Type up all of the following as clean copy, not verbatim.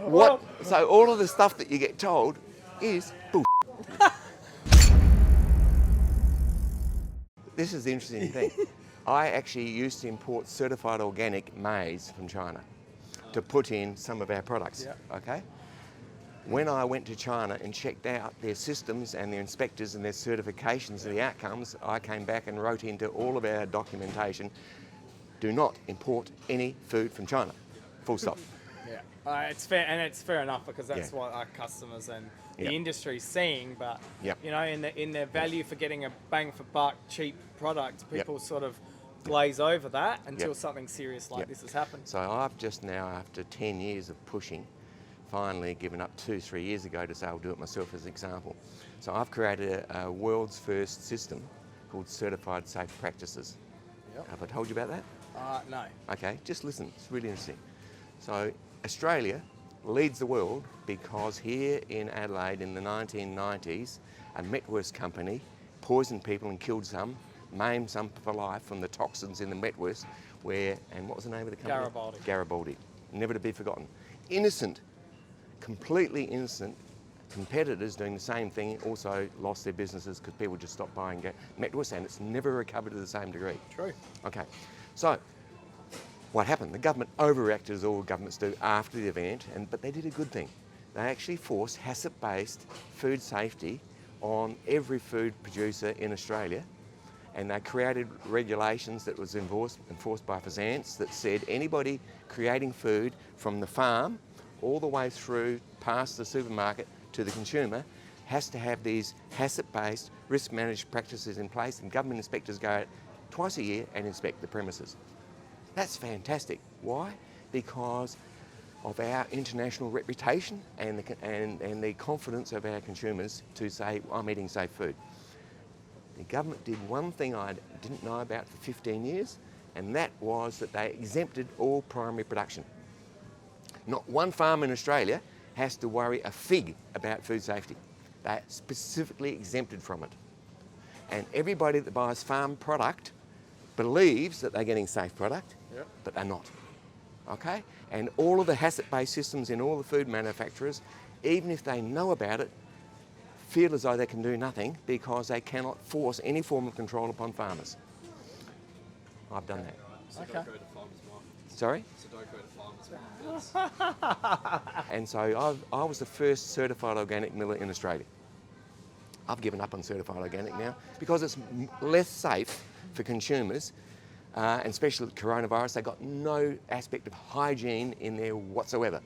So all of the stuff that you get told is bullshit. This is the interesting thing. I actually used to import certified organic maize from China to put in some of our products, okay? When I went to China and checked out their systems and their inspectors and their certifications and the outcomes, I came back and wrote into all of our documentation, do not import any food from China, full stop. It's fair, and it's fair enough because that's what our customers and the industry's seeing. But you know, in their value for getting a bang for buck, cheap product, people sort of glaze over that until something serious like this has happened. So I've just now, after 10 years of pushing, finally given up 2-3 years ago to say I'll do it myself as an example. So I've created a world's first system called Certified Safe Practices. Have I told you about that? No. Okay, just listen, it's really interesting. So Australia leads the world because here in Adelaide in the 1990s, a Metwurst company poisoned people and killed some, maimed some for life from the toxins in the Metwurst, and what was the name of the company? Garibaldi. Garibaldi, never to be forgotten. Innocent, completely innocent competitors doing the same thing also lost their businesses because people just stopped buying Metwurst, and it's never recovered to the same degree. True. Okay, so what happened? The government overreacted as all governments do after the event, but they did a good thing. They actually forced HACCP-based food safety on every food producer in Australia, and they created regulations that was enforced by FSANS that said anybody creating food from the farm all the way through past the supermarket to the consumer has to have these HACCP-based risk managed practices in place, and government inspectors go out twice a year and inspect the premises. That's fantastic. Why? Because of our international reputation and the confidence of our consumers to say, I'm eating safe food. The government did one thing I didn't know about for 15 years, and that was that they exempted all primary production. Not one farm in Australia has to worry a fig about food safety. They're specifically exempted from it. And everybody that buys farm product believes that they're getting safe product, but they're not. Okay? And all of the HACCP-based systems in all the food manufacturers, even if they know about it, feel as though they can do nothing because they cannot force any form of control upon farmers. I've done that. So don't go to farmers markets. Sorry? So don't go to farmers markets. And so I was the first certified organic miller in Australia. I've given up on certified organic now because it's less safe for consumers, and especially with coronavirus, they've got no aspect of hygiene in there whatsoever.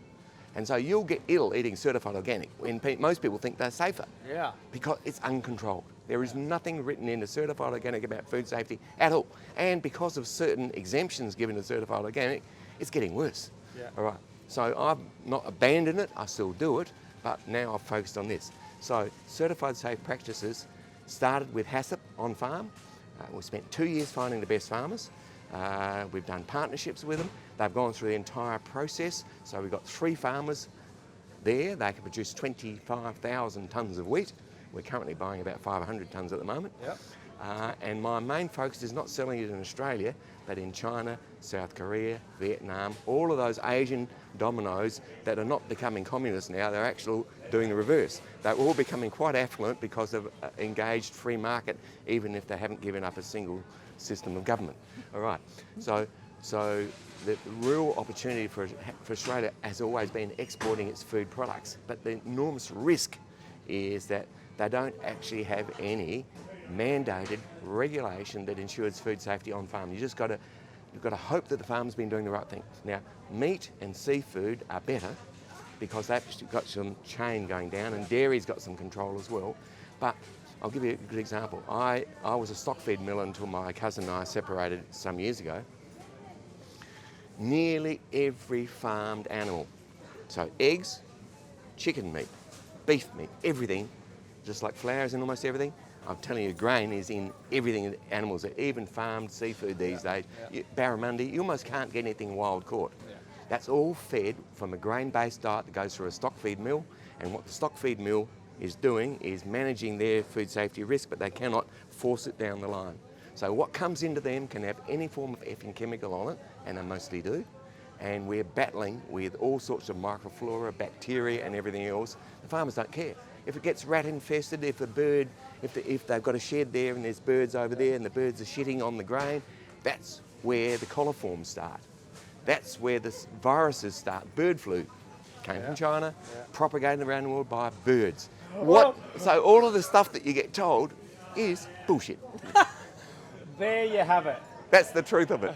And so you'll get ill eating certified organic when most people think they're safer. Yeah. Because it's uncontrolled. There is nothing written into certified organic about food safety at all. And because of certain exemptions given to certified organic, it's getting worse. Yeah. All right. So I've not abandoned it, I still do it, but now I've focused on this. So certified safe practices started with HACCP on farm. We spent 2 years finding the best farmers. We've done partnerships with them. They've gone through the entire process. So we've got 3 farmers there. They can produce 25,000 tonnes of wheat. We're currently buying about 500 tonnes at the moment. Yep. And my main focus is not selling it in Australia, but in China, South Korea, Vietnam, all of those Asian dominoes that are not becoming communist now, they're actually doing the reverse. They're all becoming quite affluent because of engaged free market, even if they haven't given up a single system of government. All right, so the real opportunity for Australia has always been exporting its food products, but the enormous risk is that they don't actually have any mandated regulation that ensures food safety on farm. You've got to hope that the farm's been doing the right thing. Now, meat and seafood are better because they've got some chain going down, and dairy's got some control as well. But I'll give you a good example. I was a stock feed miller until my cousin and I separated some years ago. Nearly every farmed animal, so eggs, chicken meat, beef meat, everything, just like flour is in almost everything. I'm telling you, grain is in everything that animals are, even farmed seafood these days. Barramundi, you almost can't get anything wild caught. That's all fed from a grain-based diet that goes through a stock feed mill, and what the stock feed mill is doing is managing their food safety risk, but they cannot force it down the line. So what comes into them can have any form of effing chemical on it, and they mostly do. and we're battling with all sorts of microflora, bacteria and everything else. The farmers don't care. If it gets rat infested, if they've got a shed there and there's birds over there and the birds are shitting on the grain, that's where the coliforms start. That's where the viruses start. Bird flu came from China, propagated around the world by birds. So all of the stuff that you get told is bullshit. There you have it. That's the truth of it.